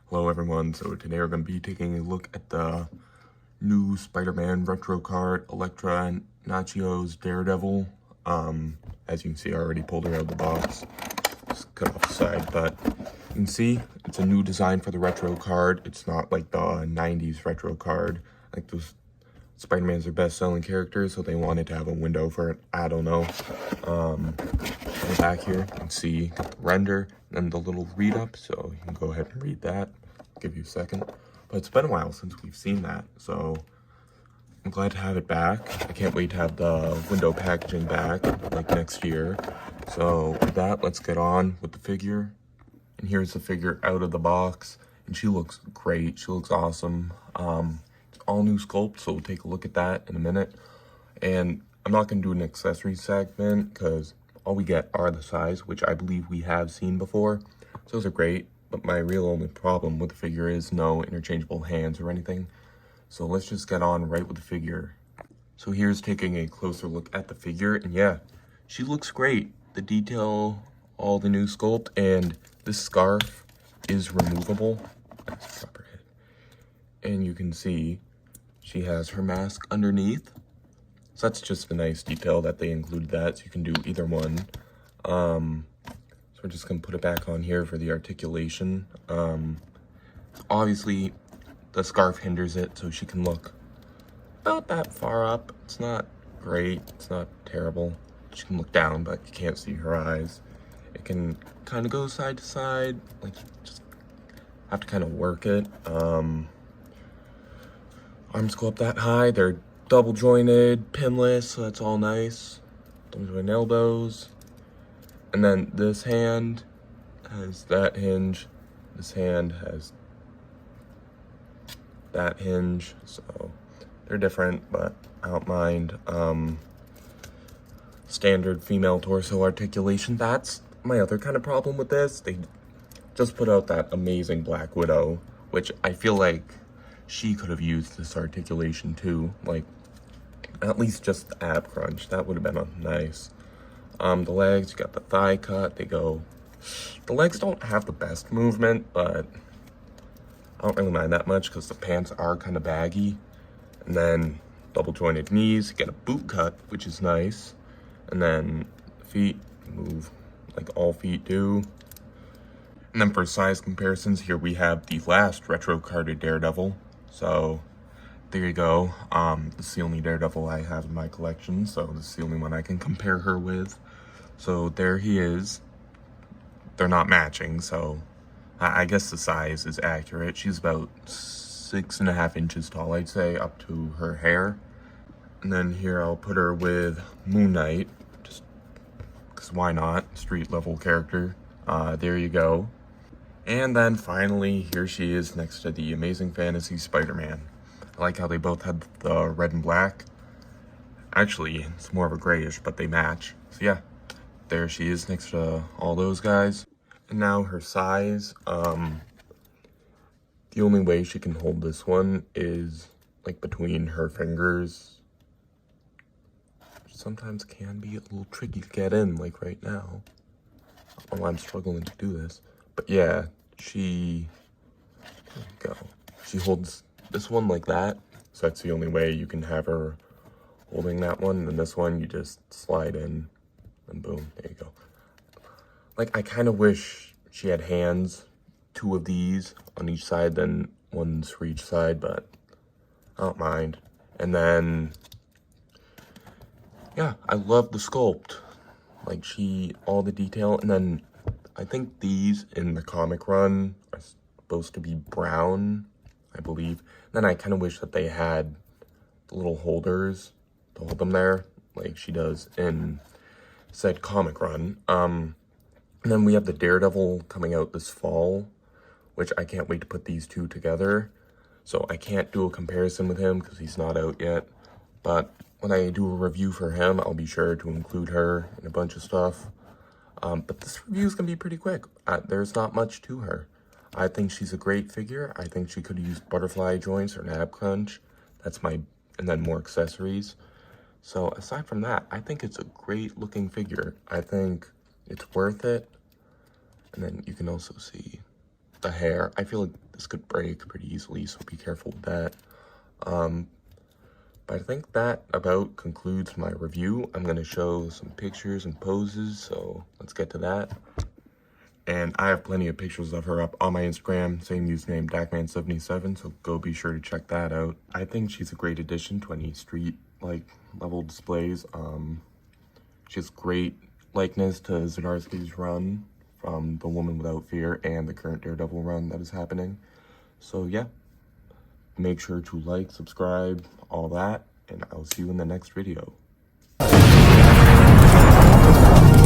Hello everyone, so today we're going to be taking a look at the new Spider-Man retro card, Elektra and Natchios Daredevil. As you can see, I already pulled her out of the box. Just cut off the side, but you can see it's a new design for the retro card. It's not like the 90s retro card. Like those Spider-Man's their best-selling character, so they wanted to have a window for it. I don't know. On the back here, you can see the render and the little read-up, so you can go ahead and read that. I'll give you a second. But it's been a while since we've seen that, so I'm glad to have it back. I can't wait to have the window packaging back, like next year. So with that, let's get on with the figure. And here's the figure out of the box, and she looks great. She looks awesome. It's all new sculpt, so we'll take a look at that in a minute. And I'm not going to do an accessory segment because all we get are the size, which I believe we have seen before. So those are great, but my real only problem with the figure is no interchangeable hands or anything. So let's just get on right with the figure. So here's taking a closer look at the figure, and yeah, she looks great. The detail, all the new sculpt, and this scarf is removable. That's proper head. And you can see she has her mask underneath. So that's just a nice detail that they included that, so you can do either one. So we're just gonna put it back on here for the articulation. Obviously, the scarf hinders it, so she can look about that far up. It's not great, it's not terrible. She can look down, but you can't see her eyes. It can kind of go side to side, like you just have to kind of work it. Arms go up that high, they're double jointed, pinless, so that's all nice. Double jointed elbows. And then this hand has that hinge. This hand has that hinge. So they're different, but I don't mind. Standard female torso articulation. That's my other kind of problem with this. They just put out that amazing Black Widow, which I feel like she could have used this articulation too. Like, at least just the ab crunch. That would have been nice. The legs, you got the thigh cut. They go... The legs don't have the best movement, but I don't really mind that much because the pants are kind of baggy. And then double jointed knees. You get a boot cut, which is nice. And then feet move like all feet do. And then for size comparisons, here we have the last retro carded Daredevil. So there you go. This is the only Daredevil I have in my collection, so this is the only one I can compare her with. So there he is. They're not matching, so I guess the size is accurate. She's about 6.5 inches tall, I'd say, up to her hair. And then here I'll put her with Moon Knight, just because why not? Street level character. There you go. And then finally, here she is next to the Amazing Fantasy Spider-Man. I like how they both had the red and black. Actually, it's more of a grayish, but they match. So yeah, there she is next to all those guys. And now her size. The only way she can hold this one is like between her fingers. Which sometimes can be a little tricky to get in, like right now. Oh, I'm struggling to do this. But yeah, there you go. She holds this one like that, so that's the only way you can have her holding that one. And this one, you just slide in, and boom, there you go. Like, I kind of wish she had hands, 2 of these on each side, then one's for each side, but I don't mind. And then, yeah, I love the sculpt. Like, all the detail, and then I think these in the comic run are supposed to be brown, I believe. Then I kind of wish that they had the little holders to hold them there, like she does in said comic run. And then we have the Daredevil coming out this fall, which I can't wait to put these two together. So I can't do a comparison with him because he's not out yet. But when I do a review for him, I'll be sure to include her in a bunch of stuff. But this review is going to be pretty quick. There's not much to her. I think she's a great figure. I think she could use butterfly joints or an ab crunch. And then more accessories. So aside from that, I think it's a great looking figure. I think it's worth it. And then you can also see the hair. I feel like this could break pretty easily, so be careful with that. But I think that about concludes my review. I'm gonna show some pictures and poses, so let's get to that. And I have plenty of pictures of her up on my Instagram, same username, Dakman77, so go be sure to check that out. I think she's a great addition to any street, level displays. She has great likeness to Zdarsky's run from The Woman Without Fear and the current Daredevil run that is happening. So yeah, make sure to like, subscribe, all that, and I'll see you in the next video.